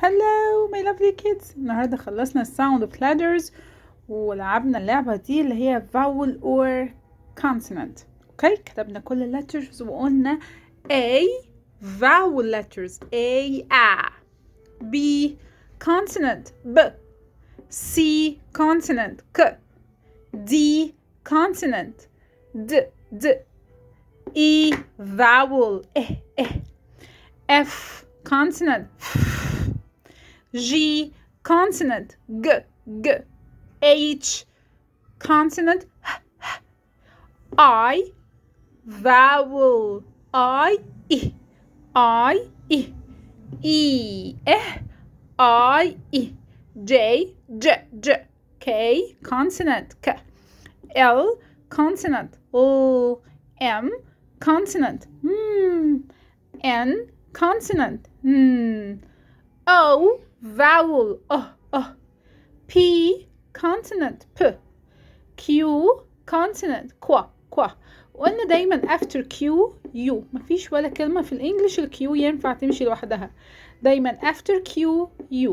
Hello my lovely kids. النهاردة خلصنا sound of letters ولعبنا اللعبة دي اللي هي vowel or consonant. اوكي كتبنا كل letters وقلنا A vowel letters A B consonant B C consonant K D consonant D E vowel F consonant G consonant G H consonant I vowel I E J K consonant K L consonant L M consonant N consonant O vowel P consonant P Q consonant Q وقلنا دايما after Q U مفيش ولا كلمة في الانجليش ال Q ينفع تمشي لوحدها دايما after Q U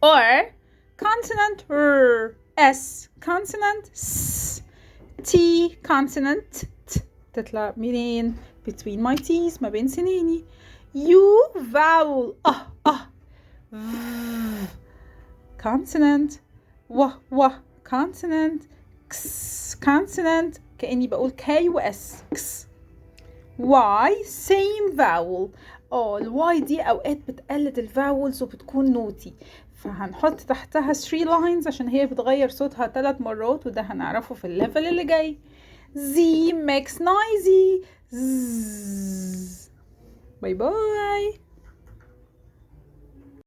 or consonant R S consonant S T consonant T تطلع منين between my teeth ما بين سنيني U vowel consonant و consonant X consonant كأني بقول K و S X Y same vowel الواي دي اوقات بتقلد الفاولز وبتكون نوتي فهنحط تحتها 3 lines عشان هي بتغير صوتها 3 مرات وده هنعرفه في الليفل اللي جاي Z makes noisy باي باي